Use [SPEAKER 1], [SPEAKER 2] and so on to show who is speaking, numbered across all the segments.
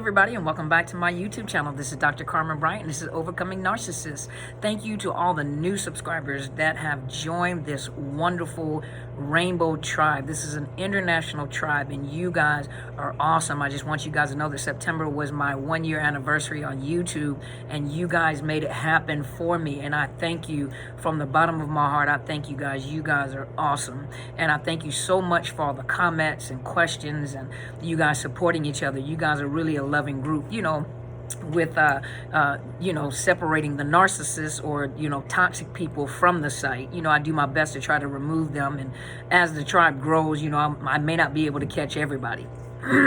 [SPEAKER 1] everybody, and welcome back to my YouTube channel. This is Dr. Carmen Bryant, and this is Overcoming Narcissists. Thank you to all the new subscribers that have joined this wonderful rainbow tribe. This is an international tribe, and you guys are awesome. I just want you guys to know that September was my 1-year anniversary on YouTube, and you guys made it happen for me, and I thank you from the bottom of my heart. I thank you guys. You guys are awesome, and I thank you so much for all the comments and questions and you guys supporting each other. You guys are really a loving group, with separating the narcissists or toxic people from the site. I do my best to try to remove them, and as the tribe grows, I may not be able to catch everybody.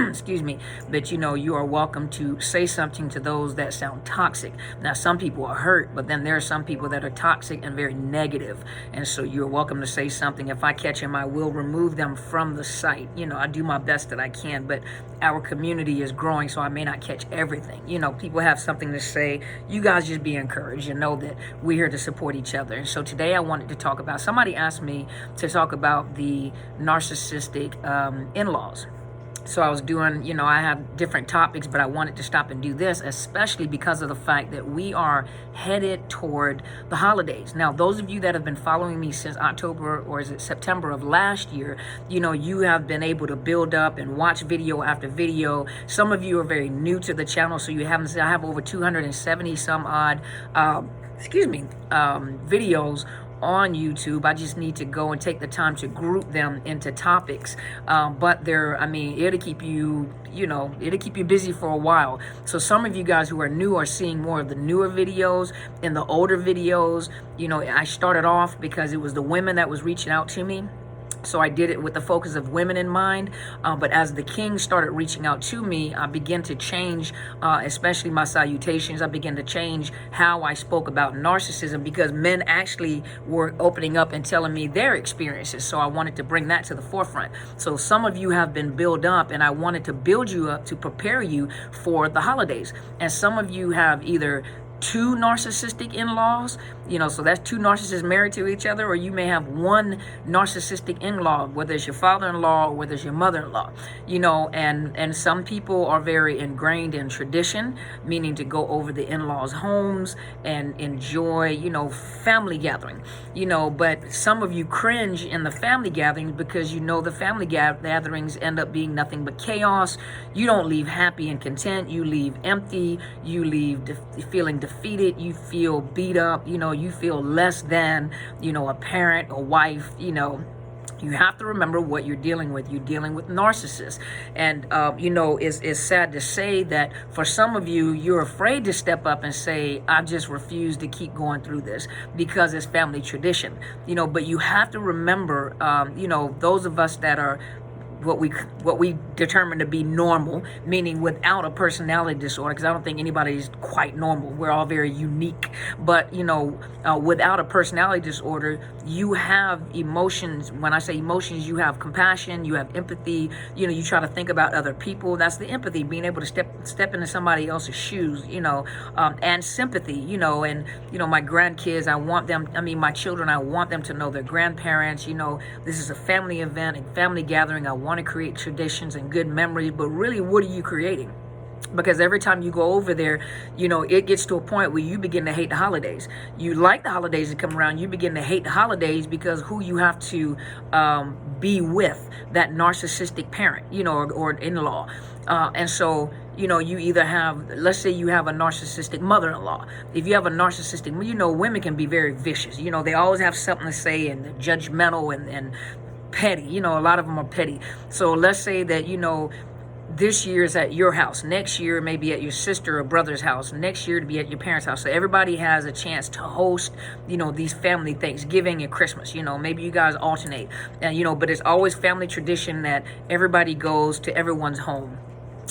[SPEAKER 1] Excuse me, but you are welcome to say something to those that sound toxic. Now, some people are hurt, but then there are some people that are toxic and very negative, and so you're welcome to say something. If I catch them, I will remove them from the site. I do my best that I can, but our community is growing, so I may not catch everything. People have something to say. You guys just be encouraged and know that we're here to support each other. And so today I wanted to talk about, somebody asked me to talk about the narcissistic in-laws. So I was doing, I have different topics, but I wanted to stop and do this, especially because of the fact that we are headed toward the holidays. Now, those of you that have been following me since October, or is it September of last year, you have been able to build up and watch video after video. Some of you are very new to the channel, so you haven't, I have over 270 some odd, videos on YouTube. I just need to go and take the time to group them into topics. But it'll keep you, it'll keep you busy for a while. So some of you guys who are new are seeing more of the newer videos and the older videos. I started off because it was the women that was reaching out to me. So I did it with the focus of women in mind. But as the king started reaching out to me, I began to change, especially my salutations. I began to change how I spoke about narcissism, because men actually were opening up and telling me their experiences. So I wanted to bring that to the forefront. So some of you have been built up, and I wanted to build you up to prepare you for the holidays. And some of you have either 2 narcissistic in-laws, so that's 2 narcissists married to each other, or you may have 1 narcissistic in-law, whether it's your father-in-law or whether it's your mother-in-law, and some people are very ingrained in tradition, meaning to go over the in-laws' homes and enjoy, family gathering, but some of you cringe in the family gatherings because the family gatherings end up being nothing but chaos. You don't leave happy and content. You leave empty. You leave feeling defeated. You feel beat up. You feel less than, a parent, a wife. You have to remember what you're dealing with. You're dealing with narcissists. And, it's sad to say that for some of you, you're afraid to step up and say, I just refuse to keep going through this because it's family tradition. But you have to remember, those of us that are what we determine to be normal, meaning without a personality disorder, because I don't think anybody's quite normal. We're all very unique. But, without a personality disorder, you have emotions. When I say emotions, you have compassion, you have empathy, you try to think about other people. That's the empathy, being able to step into somebody else's shoes, and sympathy, and, my grandkids, my children, I want them to know their grandparents. This is a family event and family gathering. I want to create traditions and good memories, but really, what are you creating? Because every time you go over there, it gets to a point where you begin to hate the holidays. You like the holidays to come around. You begin to hate the holidays because who you have to be with, that narcissistic parent, or in-law. And so, you either have, let's say you have a narcissistic mother-in-law. If you have a narcissistic, women can be very vicious. They always have something to say, and they're judgmental and petty. A lot of them are petty. So let's say that, this year is at your house. Next year, maybe at your sister or brother's house. Next year to be at your parents' house. So everybody has a chance to host, these family Thanksgiving and Christmas. Maybe you guys alternate. And, but it's always family tradition that everybody goes to everyone's home.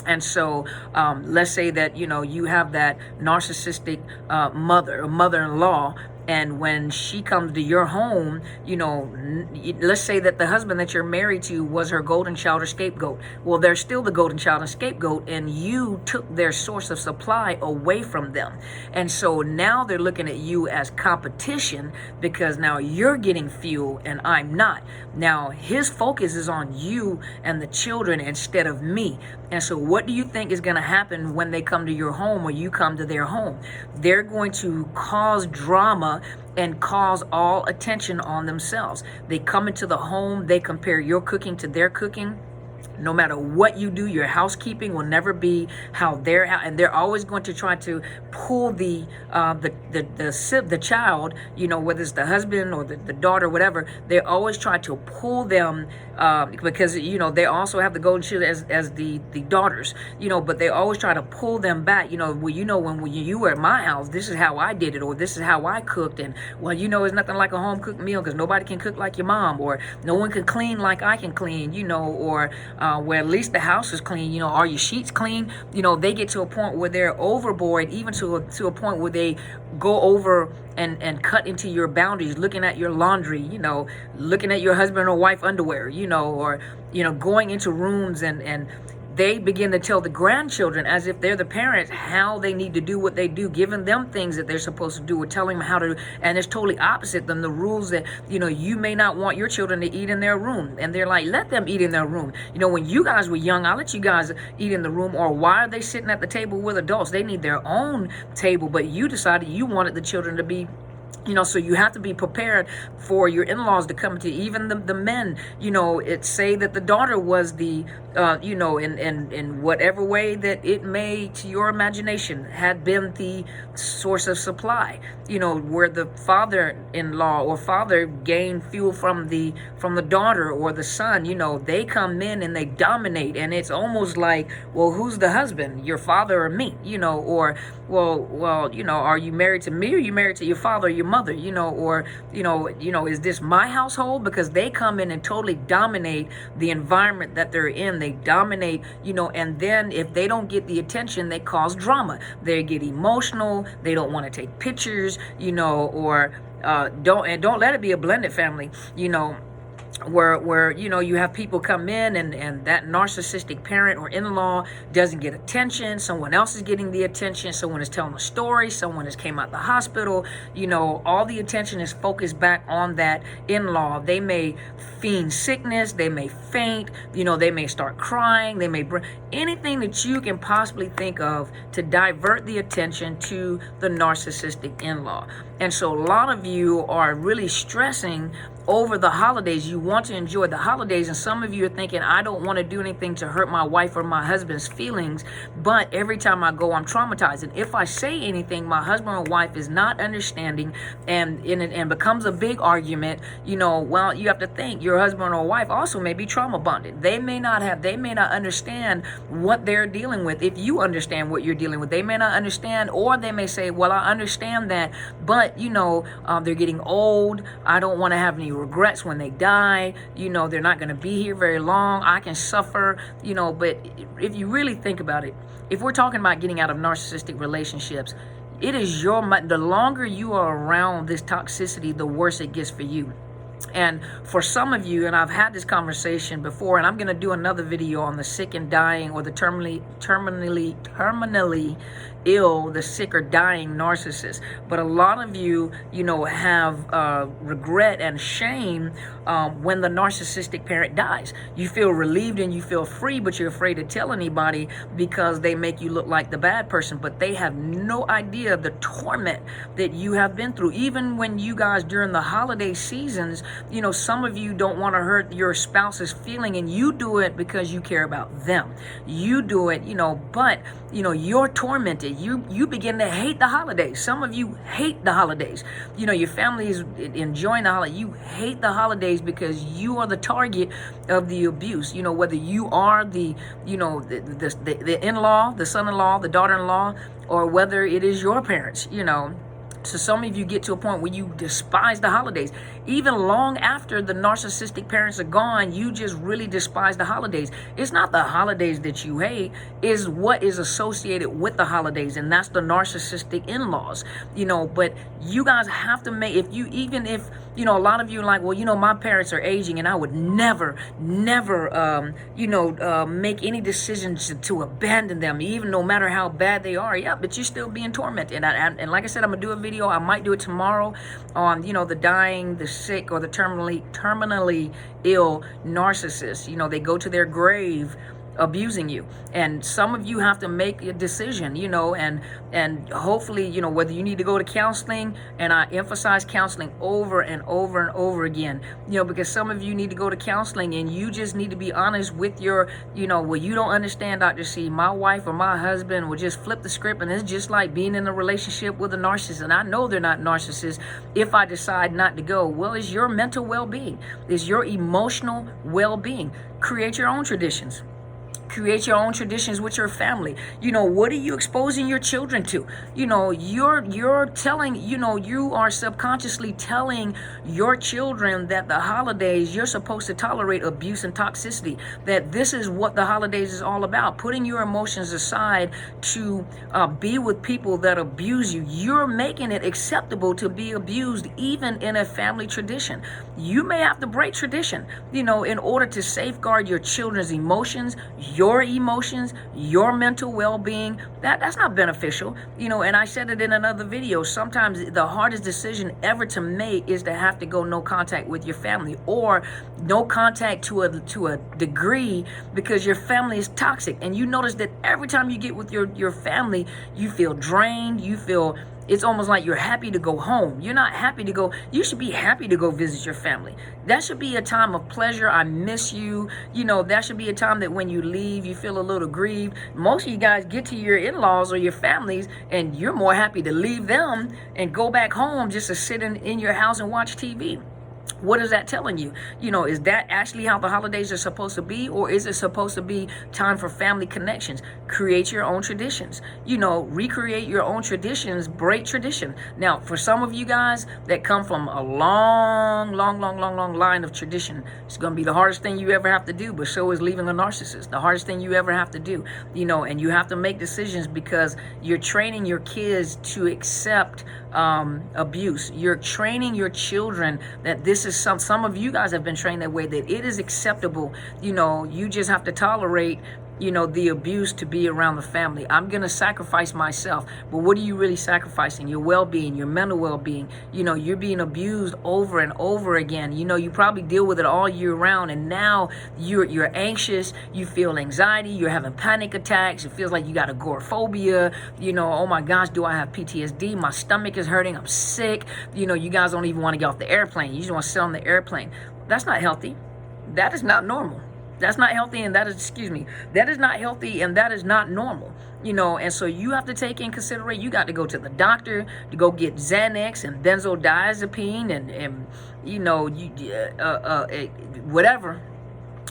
[SPEAKER 1] And so let's say that, you have that narcissistic mother or mother-in-law, And when she comes to your home, let's say that the husband that you're married to was her golden child or scapegoat. Well, they're still the golden child and scapegoat, and you took their source of supply away from them. And so now they're looking at you as competition, because now you're getting fuel and I'm not. Now his focus is on you and the children instead of me. And so what do you think is going to happen when they come to your home or you come to their home? They're going to cause drama and cause all attention on themselves. They come into the home, they compare your cooking to their cooking. No matter what you do, your housekeeping will never be how they're, and they're always going to try to pull the child, whether it's the husband or the daughter, whatever. They always try to pull them because they also have the golden shield as the daughters, but they always try to pull them back. When you were at my house, this is how I did it, or this is how I cooked, and it's nothing like a home cooked meal because nobody can cook like your mom, or no one can clean like I can clean, or where at least the house is clean, are your sheets clean? They get to a point where they're overboard, even to a point where they go over and cut into your boundaries, looking at your laundry, looking at your husband or wife underwear, or going into rooms and they begin to tell the grandchildren, as if they're the parents, how they need to do what they do, giving them things that they're supposed to do, or telling them how to, and it's totally opposite than the rules that, you may not want your children to eat in their room. And they're like, let them eat in their room. When you guys were young, I let you guys eat in the room. Or why are they sitting at the table with adults? They need their own table, but you decided you wanted the children to be, so you have to be prepared for your in-laws to come to you. Even the men, it say that the daughter was the, in whatever way that it may, to your imagination, had been the source of supply, where the father-in-law or father gained fuel from the daughter or the son, they come in and they dominate. And it's almost like, well, who's the husband, your father or me, or, are you married to me, or you married to your father or your mother, or, is this my household? Because they come in and totally dominate the environment that they're in. They dominate, and then if they don't get the attention, they cause drama. They get emotional. They don't want to take pictures, or don't let it be a blended family, where you have people come in and that narcissistic parent or in-law doesn't get attention. Someone else is getting the attention. Someone is telling a story. Someone has came out the hospital. All the attention is focused back on that in-law. They may feign sickness. They may faint. They may start crying. They may bring anything that you can possibly think of to divert the attention to the narcissistic in-law. And so a lot of you are really stressing over the holidays. You want to enjoy the holidays, and some of you are thinking, I don't want to do anything to hurt my wife or my husband's feelings, but every time I go, I'm traumatized. And if I say anything, my husband or wife is not understanding, and becomes a big argument. Well, you have to think your husband or wife also may be trauma bonded. They may not understand what they're dealing with. If you understand what you're dealing with, they may not understand, or they may say, well, I understand that, but they're getting old. I don't want to have any regrets when they die. They're not going to be here very long. I can suffer, but if you really think about it, if we're talking about getting out of narcissistic relationships, it is the longer you are around this toxicity, the worse it gets for you. And for some of you, and I've had this conversation before, and I'm going to do another video on the sick and dying, or the terminally ill, the sick or dying narcissist. But a lot of you, have regret and shame when the narcissistic parent dies. You feel relieved and you feel free, but you're afraid to tell anybody because they make you look like the bad person. But they have no idea the torment that you have been through. Even when you guys, during the holiday seasons, some of you don't want to hurt your spouse's feeling, and you do it because you care about them. You do it, but you're tormented. You begin to hate the holidays. Some of you hate the holidays. Your family is enjoying the holiday. You hate the holidays because you are the target of the abuse. Whether you are the in-law, the son-in-law, the daughter-in-law, or whether it is your parents, So some of you get to a point where you despise the holidays. Even long after the narcissistic parents are gone, you just really despise the holidays. It's not the holidays that you hate, is what is associated with the holidays, and that's the narcissistic in-laws. But you guys have to make, even if a lot of you are like, well, my parents are aging and I would never make any decisions to abandon them, even no matter how bad they are. Yeah, but you're still being tormented. And like I said, I'm gonna do a video. I might do it tomorrow on the dying, the sick, or the terminally ill narcissists. They go to their grave abusing you, and some of you have to make a decision, and hopefully, whether you need to go to counseling, and I emphasize counseling over and over and over again, because some of you need to go to counseling, and you just need to be honest with your, well, you don't understand, Dr. C, my wife or my husband will just flip the script, and it's just like being in a relationship with a narcissist, and I know they're not narcissists if I decide not to go. Well, it's your mental well-being, it's your emotional well-being. Create your own traditions. Create your own traditions with your family. What are you exposing your children to? You're telling, you are subconsciously telling your children that the holidays, you're supposed to tolerate abuse and toxicity, that this is what the holidays is all about, putting your emotions aside to be with people that abuse you. You're making it acceptable to be abused, even in a family tradition. You may have to break tradition, in order to safeguard your children's emotions, your emotions, your mental well-being. That's not beneficial, and I said it in another video. Sometimes the hardest decision ever to make is to have to go no contact with your family, or no contact to a degree, because your family is toxic, and you notice that every time you get with your family, you feel drained, it's almost like you're happy to go home. You're not happy to go. You should be happy to go visit your family. That should be a time of pleasure. I miss you. That should be a time that when you leave, you feel a little grieved. Most of you guys get to your in-laws or your families, and you're more happy to leave them and go back home just to sit in your house and watch TV. What is that telling you? Is that actually how the holidays are supposed to be, or is it supposed to be time for family connections? Create your own traditions. Recreate your own traditions. Break tradition. Now, for some of you guys that come from a long line of tradition, it's going to be the hardest thing you ever have to do, but so is leaving a narcissist. The hardest thing you ever have to do, and you have to make decisions because you're training your kids to accept abuse. You're training your children that this is some of you guys have been trained that way, that it is acceptable. You just have to tolerate the abuse to be around the family. I'm going to sacrifice myself. But what are you really sacrificing? Your well-being, your mental well-being. You're being abused over and over again. You probably deal with it all year round, and now you're anxious, you feel anxiety, you're having panic attacks, it feels like you got agoraphobia, oh my gosh, do I have PTSD? My stomach is hurting, I'm sick. You guys don't even want to get off the airplane. You just want to sit on the airplane. That's not healthy. That is not normal. That's not healthy, and that is not healthy, and that is not normal, and so you have to take in consideration, you got to go to the doctor to go get Xanax and benzodiazepine and whatever,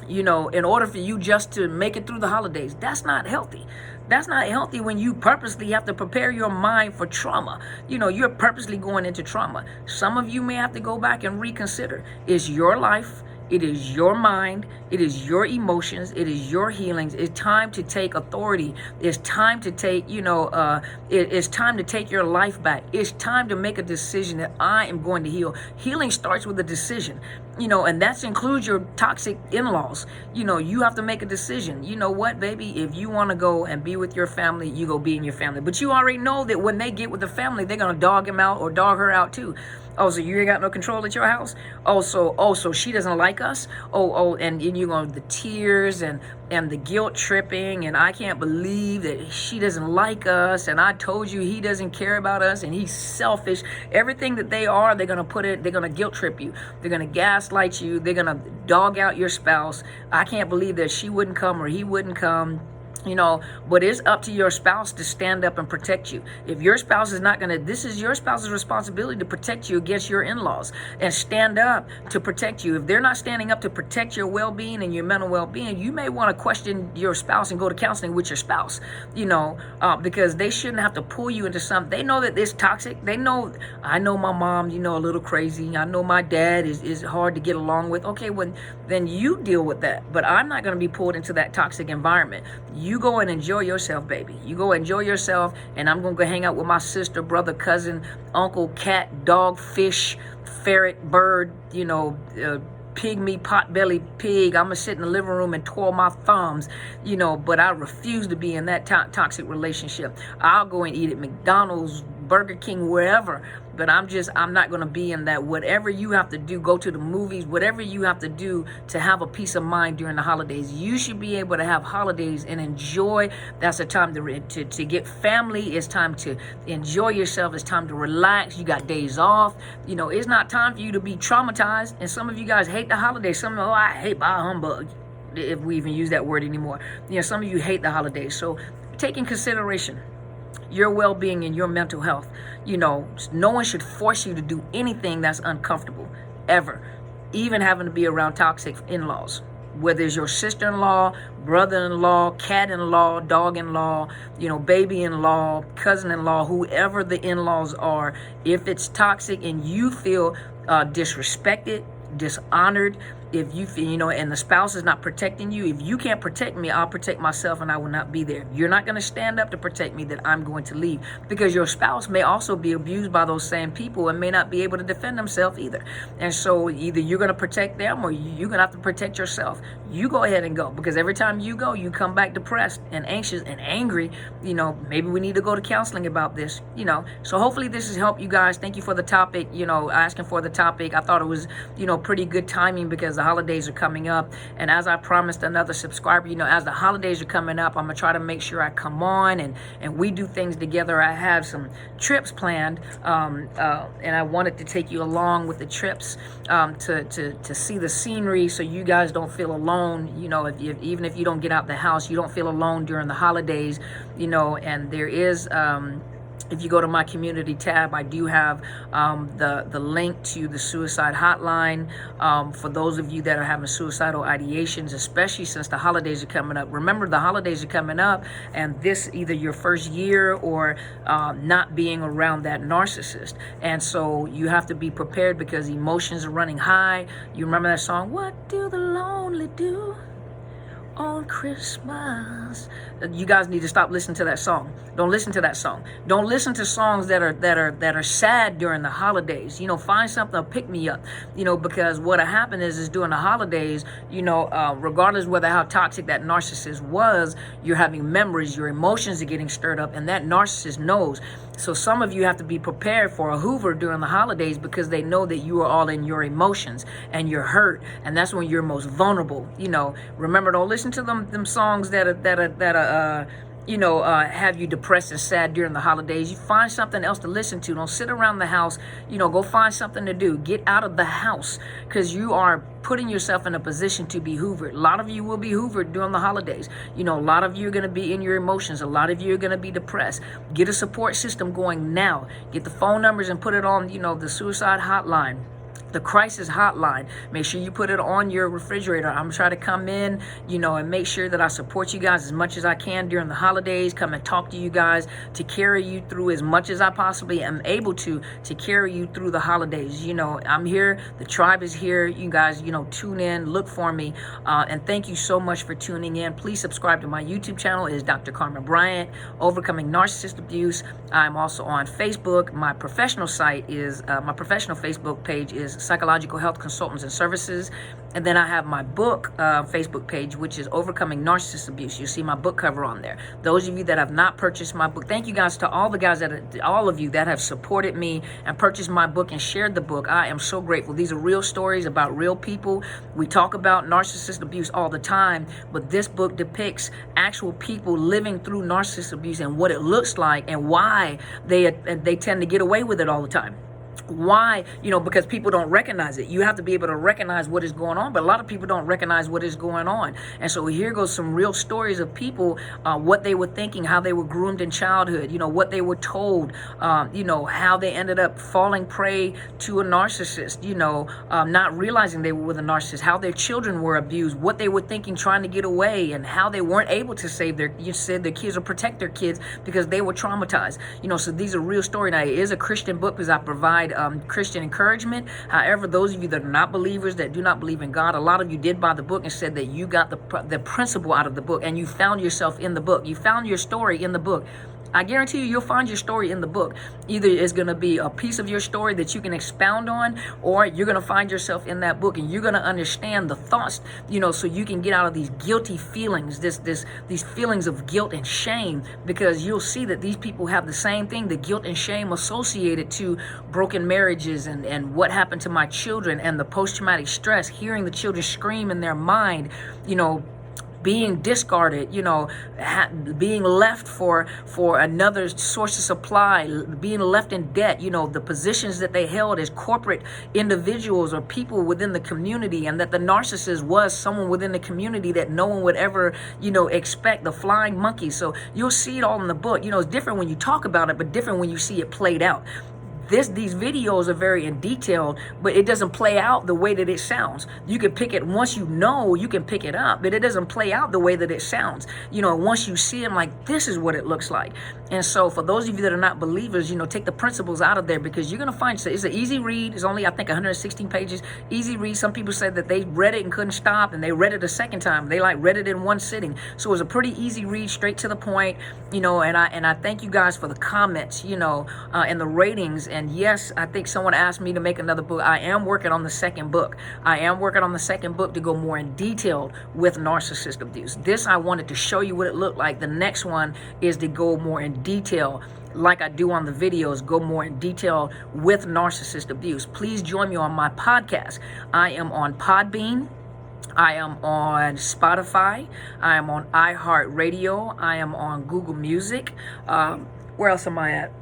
[SPEAKER 1] in order for you just to make it through the holidays. That's not healthy. That's not healthy when you purposely have to prepare your mind for trauma. You're purposely going into trauma. Some of you may have to go back and reconsider. It's your life. It is your mind. It is your emotions. It is your healings. It's time to take authority. It's time to take, it's time to take your life back. It's time to make a decision that I am going to heal. Healing starts with a decision, and that includes your toxic in-laws. You have to make a decision. You know what, baby? If you want to go and be with your family, you go be in your family. But you already know that when they get with the family, they're going to dog him out or dog her out too. Oh, so you ain't got no control at your house? Oh, so she doesn't like us? And you're going the tears and the guilt tripping, and I can't believe that she doesn't like us, and I told you he doesn't care about us, and he's selfish. Everything that they are, they're going to guilt trip you. They're going to gaslight you. They're going to dog out your spouse. I can't believe that she wouldn't come or he wouldn't come. But it's up to your spouse to stand up and protect you. If your spouse is not going to, this is your spouse's responsibility to protect you against your in-laws and stand up to protect you. If they're not standing up to protect your well-being and your mental well-being, you may want to question your spouse and go to counseling with your spouse, because they shouldn't have to pull you into something. They know that it's toxic. They know, I know my mom, a little crazy. I know my dad is hard to get along with. Okay, then you deal with that. But I'm not going to be pulled into that toxic environment. You go and enjoy yourself, baby. You go enjoy yourself, and I'm going to go hang out with my sister, brother, cousin, uncle, cat, dog, fish, ferret, bird, pygmy, potbelly pig. I'm going to sit in the living room and twirl my thumbs, but I refuse to be in that toxic relationship. I'll go and eat at McDonald's, Burger King, wherever, but I'm not going to be in that. Whatever you have to do, go to the movies, whatever you have to do to have a peace of mind during the holidays. You should be able to have holidays and enjoy. That's a time to get family. It's time to enjoy yourself. It's time to relax. You got days off. It's not time for you to be traumatized. And some of you guys hate the holidays. Some of you, I hate bah humbug, if we even use that word anymore. Some of you hate the holidays. So take in consideration your well-being and your mental health. No one should force you to do anything that's uncomfortable, ever. Even having to be around toxic in-laws. Whether it's your sister-in-law, brother-in-law, cat-in-law, dog-in-law, baby-in-law, cousin-in-law, whoever the in-laws are, if it's toxic and you feel disrespected, dishonored, if you feel, and the spouse is not protecting you, if you can't protect me, I'll protect myself and I will not be there. You're not going to stand up to protect me, that I'm going to leave, because your spouse may also be abused by those same people and may not be able to defend themselves either. And so either you're going to protect them or you're going to have to protect yourself. You go ahead and go, because every time you go, you come back depressed and anxious and angry. Maybe we need to go to counseling about this, So hopefully this has helped you guys. Thank you for the topic, asking for the topic. I thought it was, pretty good timing because the holidays are coming up, and as I promised another subscriber, as the holidays are coming up, I'm gonna try to make sure I come on and we do things together. I have some trips planned, and I wanted to take you along with the trips to see the scenery, so you guys don't feel alone. Even if you don't get out the house, you don't feel alone during the holidays. And there is if you go to my community tab, I do have the link to the suicide hotline for those of you that are having suicidal ideations, especially since the holidays are coming up. Remember, the holidays are coming up, and this either your first year or not being around that narcissist. And so you have to be prepared because emotions are running high. You remember that song, "What Do the Lonely Do on Christmas?" You guys need to stop listening to that song. Don't listen to that song. Don't listen to songs that are sad during the holidays. Find something to pick me up. Because what'll happen is during the holidays, regardless whether how toxic that narcissist was, you're having memories, your emotions are getting stirred up, and that narcissist knows. So some of you have to be prepared for a Hoover during the holidays, because they know that you are all in your emotions and you're hurt, and that's when you're most vulnerable. Remember, don't listen to them songs that have you depressed and sad during the holidays. You find something else to listen to. Don't sit around the house. Go find something to do. Get out of the house, because you are putting yourself in a position to be hoovered. A lot of you will be hoovered during the holidays. A lot of you are going to be in your emotions. A lot of you are going to be depressed. Get a support system going now. Get the phone numbers and put it on, the suicide hotline, the crisis hotline. Make sure you put it on your refrigerator. I'm trying to come in, and make sure that I support you guys as much as I can during the holidays. Come and talk to you guys, to carry you through as much as I possibly am able to carry you through the holidays. I'm here. The tribe is here. You guys, tune in, look for me. And thank you so much for tuning in. Please subscribe to my YouTube channel. It is Dr. Carmen Bryant, Overcoming Narcissist Abuse. I'm also on Facebook. My professional site is, my professional Facebook page is Psychological Health Consultants and Services. And then I have my book Facebook page, which is Overcoming Narcissist Abuse. You see my book cover on there. Those of you that have not purchased my book, thank you guys to all of you that have supported me and purchased my book and shared the book. I am so grateful. These are real stories about real people. We talk about narcissist abuse all the time, but this book depicts actual people living through narcissist abuse and what it looks like and why they tend to get away with it all the time. Why? Because people don't recognize it. You have to be able to recognize what is going on, but a lot of people don't recognize what is going on. And so here goes some real stories of people, what they were thinking, how they were groomed in childhood, what they were told, how they ended up falling prey to a narcissist, not realizing they were with a narcissist, how their children were abused, what they were thinking trying to get away, and how they weren't able to save their kids or protect their kids because they were traumatized. So these are real stories. Now, it is a Christian book because I provide Christian encouragement. However, those of you that are not believers, that do not believe in God, a lot of you did buy the book and said that you got the principle out of the book, and you found yourself in the book. You found your story in the book. I guarantee you, you'll find your story in the book. Either it's going to be a piece of your story that you can expound on, or you're going to find yourself in that book and you're going to understand the thoughts, so you can get out of these guilty feelings, these feelings of guilt and shame, because you'll see that these people have the same thing, the guilt and shame associated to broken marriages and what happened to my children, and the post-traumatic stress, hearing the children scream in their mind, being discarded, being left for another source of supply, being left in debt, the positions that they held as corporate individuals or people within the community, and that the narcissist was someone within the community that no one would ever, expect, the flying monkey. So you'll see it all in the book. It's different when you talk about it, but different when you see it played out. These videos are very in detail, but it doesn't play out the way that it sounds. You can pick it once you can pick it up, but it doesn't play out the way that it sounds. Once you see it, like, this is what it looks like. And so for those of you that are not believers, take the principles out of there, because you're going to find it's an easy read. It's only, I think, 116 pages. Easy read. Some people said that they read it and couldn't stop, and they read it a second time. They read it in one sitting. So it was a pretty easy read, straight to the point, and I thank you guys for the comments, and the ratings. And yes, I think someone asked me to make another book. I am working on the second book. To go more in detail with narcissist abuse. This, I wanted to show you what it looked like. The next one is to go more in detail, like I do on the videos, go more in detail with narcissist abuse. Please join me on my podcast. I am on Podbean. I am on Spotify. I am on iHeartRadio. I am on Google Music. Where else am I at?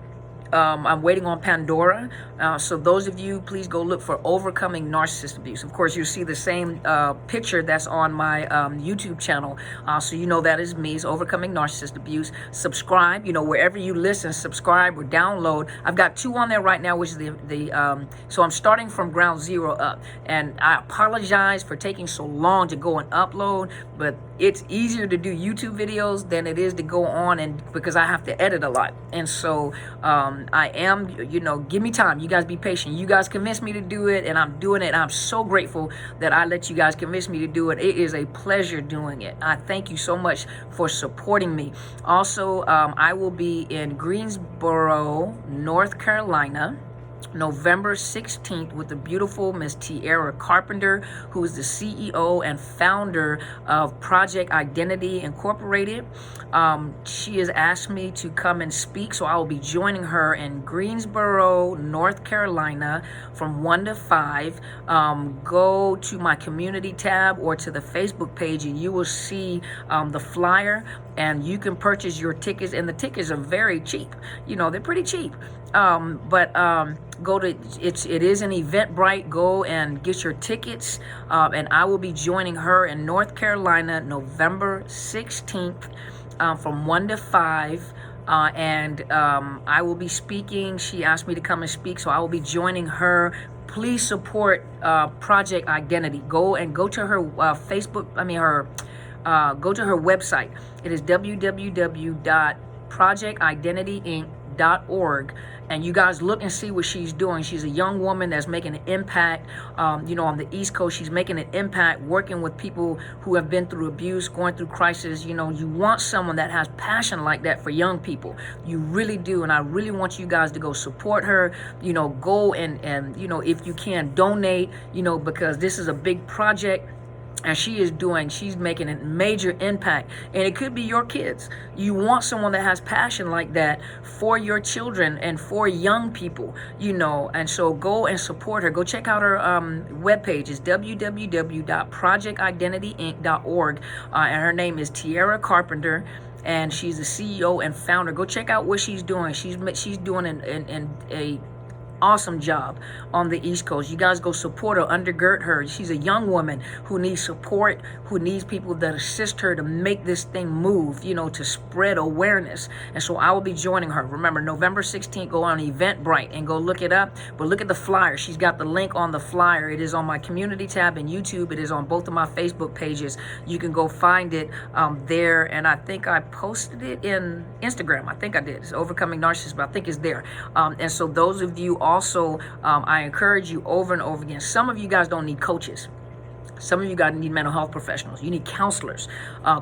[SPEAKER 1] I'm waiting on Pandora. So those of you, please go look for Overcoming Narcissist Abuse. Of course, you'll see the same picture that's on my YouTube channel. So that is me. It's Overcoming Narcissist Abuse. Subscribe, wherever you listen, subscribe or download. I've got 2 on there right now, which is so I'm starting from ground zero up. And I apologize for taking so long to go and upload, but it's easier to do YouTube videos than it is to go on, and because I have to edit a lot. And so I am, give me time. You guys be patient. You guys convinced me to do it, and I'm doing it. I'm so grateful that I let you guys convince me to do it. It is a pleasure doing it. I thank you so much for supporting me. Also, I will be in Greensboro, North Carolina, November 16th with the beautiful Miss Tiara Carpenter, who is the CEO and founder of Project Identity Incorporated. She has asked me to come and speak, so I will be joining her in Greensboro, North Carolina from 1 to 5. Go to my community tab or to the Facebook page, and you will see the flyer, and you can purchase your tickets, and the tickets are very cheap. They're pretty cheap. Go to it is an Eventbrite. Go and get your tickets, and I will be joining her in North Carolina November 16th from 1 to 5. And I will be speaking. She asked me to come and speak, so I will be joining her. Please support Project Identity. Go to her Facebook. Go to her website. It is www.projectidentityinc.org, and you guys look and see what she's doing. She's a young woman that's making an impact, on the East Coast. She's making an impact working with people who have been through abuse, going through crisis. You want someone that has passion like that for young people. You really do, and I really want you guys to go support her. Go and if you can, donate, because this is a big project. And she's making a major impact. And it could be your kids. You want someone that has passion like that for your children and for young people, And so go and support her. Go check out her webpage. It's www.projectidentityinc.org. And her name is Tiara Carpenter. And she's the CEO and founder. Go check out what she's doing. She's doing awesome job on the East Coast. You guys go support her, undergird her. She's a young woman who needs support, who needs people that assist her to make this thing move, you know, to spread awareness. And so I will be joining her. Remember, November 16th, go on Eventbrite and go look it up. But look at the flyer. She's got the link on the flyer. It is on my community tab in YouTube. It is on both of my Facebook pages. You can go find it there. And I think I posted it in Instagram. I think I did. It's Overcoming Narcissist, but I think it's there. And so those of you also, I encourage you over and over again. Some of you guys don't need coaches. Some of you guys need mental health professionals. You need counselors.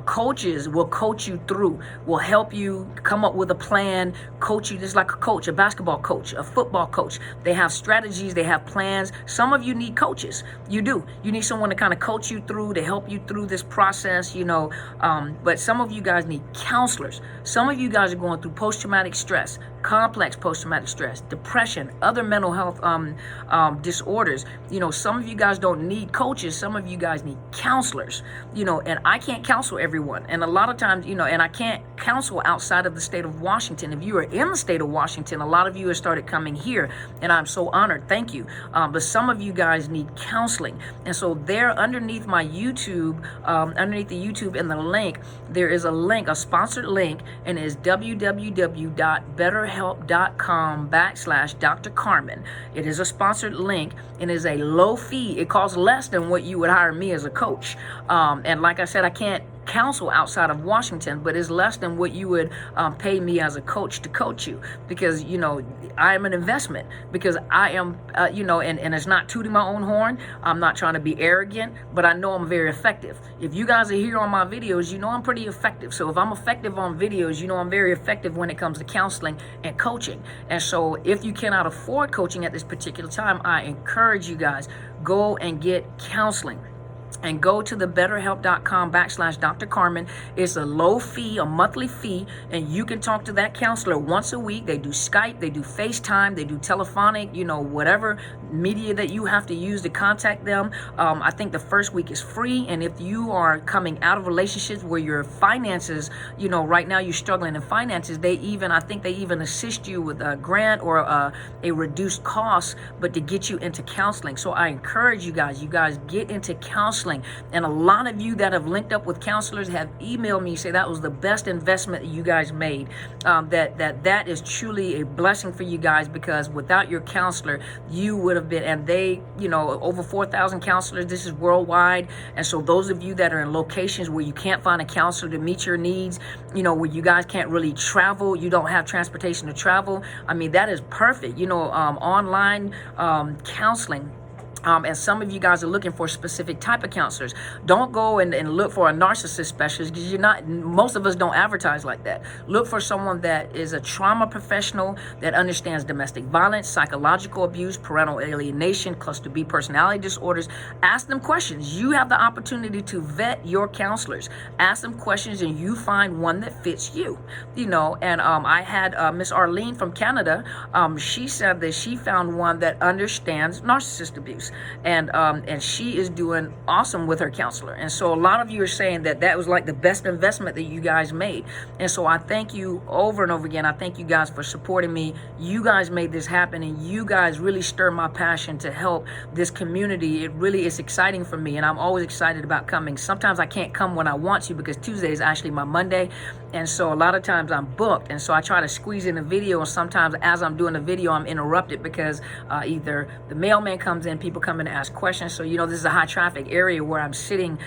[SPEAKER 1] Coaches will coach you through, will help you come up with a plan, coach you just like a coach, a basketball coach, a football coach. They have strategies, they have plans. Some of you need coaches. You do. You need someone to kind of coach you through, to help you through this process, you know. But some of you guys need counselors. Some of you guys are going through post-traumatic stress, complex post-traumatic stress, depression, other mental health disorders. You know, some of you guys don't need coaches. Some of you guys need counselors, you know, and I can't counsel everyone. And a lot of times, you know, and I can't counsel outside of the state of Washington. If you are in the state of Washington, a lot of you have started coming here, and I'm so honored. Thank you. But some of you guys need counseling. And so there underneath my YouTube, underneath the YouTube in the link, there is a link, a sponsored link, and it is www.betterhelp.com/Dr. Carmen. It is a sponsored link and is a low fee. It costs less than what you would hire me as a coach. And like I said, I can't counsel outside of Washington, but it's less than what you would pay me as a coach to coach you, because, you know, I am an investment, because I am, you know, and it's not tooting my own horn. I'm not trying to be arrogant, but I know I'm very effective. If you guys are here on my videos, you know I'm pretty effective. So if I'm effective on videos, you know I'm very effective when it comes to counseling and coaching. And so if you cannot afford coaching at this particular time, I encourage you guys, go and get counseling. And go to the betterhelp.com/Dr. Carmen. It's a low fee, a monthly fee, and you can talk to that counselor once a week. They do Skype, they do FaceTime, they do telephonic, you know, whatever media that you have to use to contact them. I think the first week is free. And if you are coming out of relationships where your finances, you know, right now you're struggling in finances, I think they even assist you with a grant or a reduced cost, but to get you into counseling. So I encourage you guys get into counseling. And a lot of you that have linked up with counselors have emailed me, say that was the best investment that you guys made. That is truly a blessing for you guys, because without your counselor, you would have been, and they, you know, over 4,000 counselors. This is worldwide. And so those of you that are in locations where you can't find a counselor to meet your needs, you know, where you guys can't really travel, you don't have transportation to travel, I mean, that is perfect. You know, online counseling. And some of you guys are looking for a specific type of counselors. Don't go and look for a narcissist specialist, because most of us don't advertise like that. Look for someone that is a trauma professional that understands domestic violence, psychological abuse, parental alienation, cluster B personality disorders. Ask them questions. You have the opportunity to vet your counselors. Ask them questions and you find one that fits you. You know, and I had Miss Arlene from Canada. She said that she found one that understands narcissist abuse. And she is doing awesome with her counselor. And so a lot of you are saying that was like the best investment that you guys made. And so I thank you over and over again. I thank you guys for supporting me. You guys made this happen, and you guys really stir my passion to help this community. It really is exciting for me, and I'm always excited about coming. Sometimes I can't come when I want to, because Tuesday is actually my Monday. And so a lot of times I'm booked, and so I try to squeeze in a video, and sometimes as I'm doing the video I'm interrupted because either the mailman comes in, people come in to ask questions. So, you know, this is a high traffic area where I'm sitting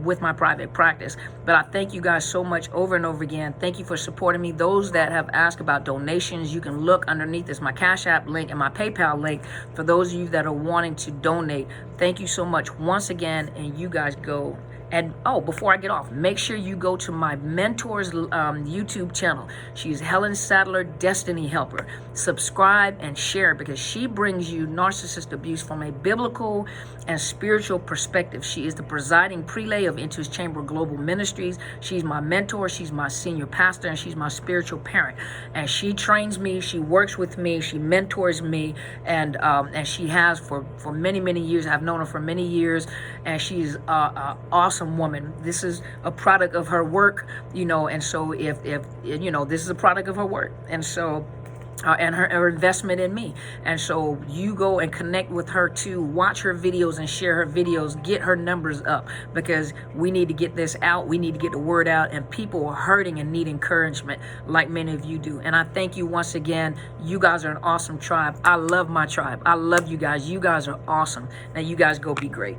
[SPEAKER 1] with my private practice. But I thank you guys so much over and over again. Thank you for supporting me. Those that have asked about donations, you can look underneath this, my Cash App link and my PayPal link, for those of you that are wanting to donate. Thank you so much once again, and you guys go. And before I get off, make sure you go to my mentor's YouTube channel. She's Helen Sadler, Destiny Helper. Subscribe and share, because she brings you narcissist abuse from a biblical and spiritual perspective. She is the presiding prelate of Into His Chamber Global Ministries. She's my mentor. She's my senior pastor, and she's my spiritual parent. And she trains me. She works with me. She mentors me, and she has for many, many years. I've known her for many years, and she's awesome woman. This is a product of her work, you know, and so if you know, this is a product of her work. And so and her investment in me. And so you go and connect with her too, watch her videos and share her videos, get her numbers up, because we need to get this out. We need to get the word out, and people are hurting and need encouragement like many of you do. And I thank you once again. You guys are an awesome tribe. I love my tribe. I love you guys. You guys are awesome. Now you guys go be great.